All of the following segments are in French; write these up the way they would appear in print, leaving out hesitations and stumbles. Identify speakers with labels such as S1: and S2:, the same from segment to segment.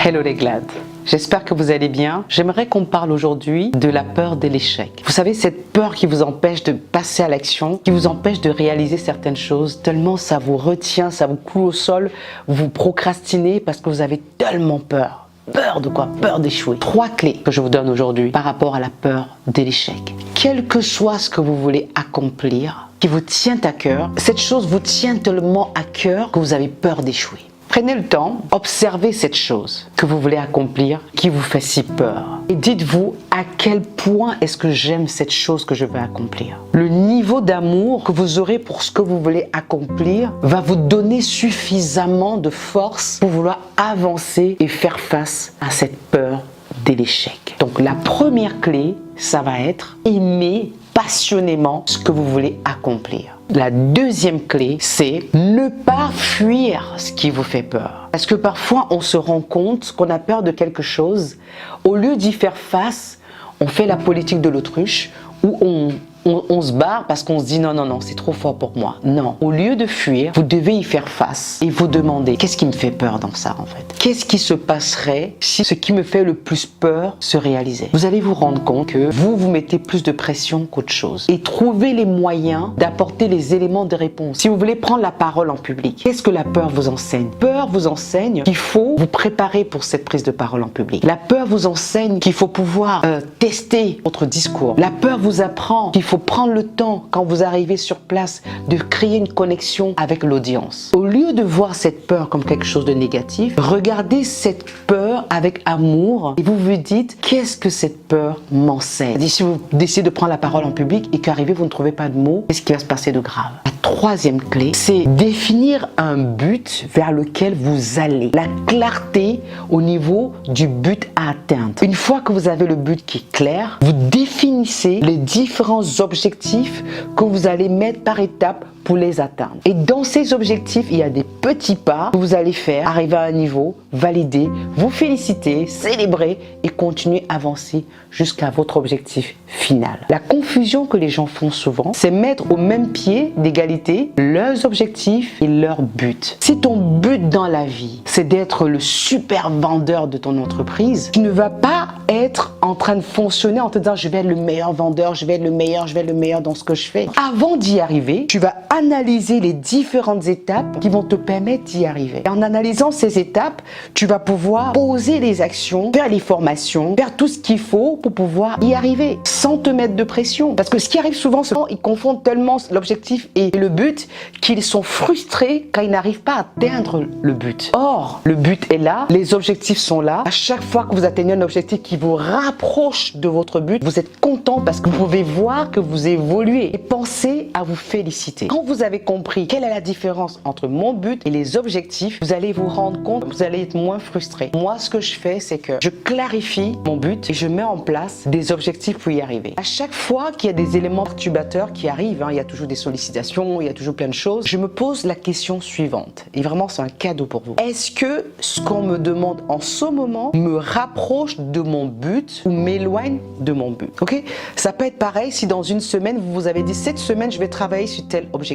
S1: Hello les glades, j'espère que vous allez bien. J'aimerais qu'on parle aujourd'hui de la peur de l'échec. Vous savez, cette peur qui vous empêche de passer à l'action, qui vous empêche de réaliser certaines choses, tellement ça vous retient, ça vous cloue au sol, vous procrastinez parce que vous avez tellement peur. Peur de quoi? Peur d'échouer. 3 clés que je vous donne aujourd'hui par rapport à la peur de l'échec. Quel que soit ce que vous voulez accomplir, qui vous tient à cœur, cette chose vous tient tellement à cœur que vous avez peur d'échouer. Prenez le temps, observez cette chose que vous voulez accomplir, qui vous fait si peur. Et dites-vous à quel point est-ce que j'aime cette chose que je vais accomplir. Le niveau d'amour que vous aurez pour ce que vous voulez accomplir va vous donner suffisamment de force pour vouloir avancer et faire face à cette peur de l'échec. Donc la première clé, ça va être aimer passionnément ce que vous voulez accomplir. La deuxième clé, c'est ne pas fuir ce qui vous fait peur. Parce que parfois, on se rend compte qu'on a peur de quelque chose. Au lieu d'y faire face, on fait la politique de l'autruche où on se barre parce qu'on se dit non, c'est trop fort pour moi. Non, au lieu de fuir, vous devez y faire face et vous demander qu'est-ce qui me fait peur dans ça en fait? Qu'est-ce qui se passerait si ce qui me fait le plus peur se réalisait? Vous allez vous rendre compte que vous mettez plus de pression qu'autre chose et trouvez les moyens d'apporter les éléments de réponse. Si vous voulez prendre la parole en public, qu'est-ce que la peur vous enseigne? Peur vous enseigne qu'il faut vous préparer pour cette prise de parole en public. La peur vous enseigne qu'il faut pouvoir tester votre discours. La peur vous apprend qu'il faut prendre le temps, quand vous arrivez sur place, de créer une connexion avec l'audience. Au lieu de voir cette peur comme quelque chose de négatif, regardez cette peur avec amour et vous vous dites, qu'est-ce que cette peur m'enseigne? Si vous décidez de prendre la parole en public et qu'arrivez, vous ne trouvez pas de mots, qu'est-ce qui va se passer de grave? La troisième clé, c'est définir un but vers lequel vous allez. La clarté au niveau du but à atteindre. Une fois que vous avez le but qui est clair, vous définissez les différents objectifs que vous allez mettre par étapes pour les atteindre. Et dans ces objectifs, il y a des petits pas que vous allez faire, arriver à un niveau, valider, vous féliciter, célébrer et continuer à avancer jusqu'à votre objectif final. La confusion que les gens font souvent, c'est mettre au même pied d'égalité leurs objectifs et leurs buts. Si ton but dans la vie, c'est d'être le super vendeur de ton entreprise, tu ne vas pas être en train de fonctionner en te disant je vais être le meilleur vendeur, je vais être le meilleur dans ce que je fais. Avant d'y arriver, tu vas analyser les différentes étapes qui vont te permettre d'y arriver. Et en analysant ces étapes, tu vas pouvoir poser les actions, faire les formations, faire tout ce qu'il faut pour pouvoir y arriver sans te mettre de pression. Parce que ce qui arrive souvent, c'est qu'ils confondent tellement l'objectif et le but qu'ils sont frustrés quand ils n'arrivent pas à atteindre le but. Or, le but est là, les objectifs sont là. À chaque fois que vous atteignez un objectif qui vous rapproche de votre but, vous êtes content parce que vous pouvez voir que vous évoluez et pensez à vous féliciter. Quand vous avez compris quelle est la différence entre mon but et les objectifs, vous allez vous rendre compte, vous allez être moins frustré. Moi, ce que je fais, c'est que je clarifie mon but et je mets en place des objectifs pour y arriver. À chaque fois qu'il y a des éléments perturbateurs qui arrivent, il y a toujours des sollicitations, il y a toujours plein de choses, je me pose la question suivante. Et vraiment, c'est un cadeau pour vous. Est-ce que ce qu'on me demande en ce moment me rapproche de mon but ou m'éloigne de mon but? Ok? Ça peut être pareil si dans une semaine, vous vous avez dit cette semaine, je vais travailler sur tel objectif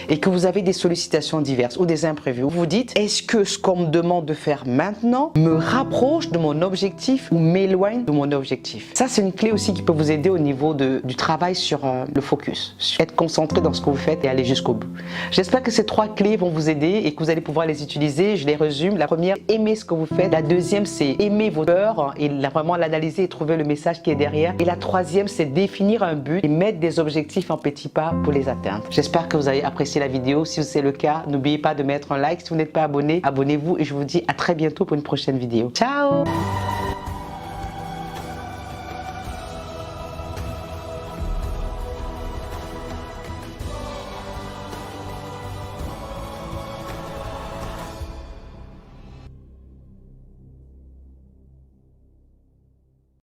S1: et que vous avez des sollicitations diverses ou des imprévus. Vous vous dites, est-ce que ce qu'on me demande de faire maintenant me rapproche de mon objectif ou m'éloigne de mon objectif? Ça, c'est une clé aussi qui peut vous aider au niveau du travail sur le focus, être concentré dans ce que vous faites et aller jusqu'au bout. J'espère que ces 3 clés vont vous aider et que vous allez pouvoir les utiliser. Je les résume. La première, aimer ce que vous faites. La deuxième, c'est aimer vos peurs et vraiment l'analyser et trouver le message qui est derrière. Et la troisième, c'est définir un but et mettre des objectifs en petits pas pour les atteindre. J'espère que vous avez apprécié la vidéo. Si c'est le cas, n'oubliez pas de mettre un like. Si vous n'êtes pas abonné, abonnez-vous et je vous dis à très bientôt pour une prochaine vidéo. Ciao!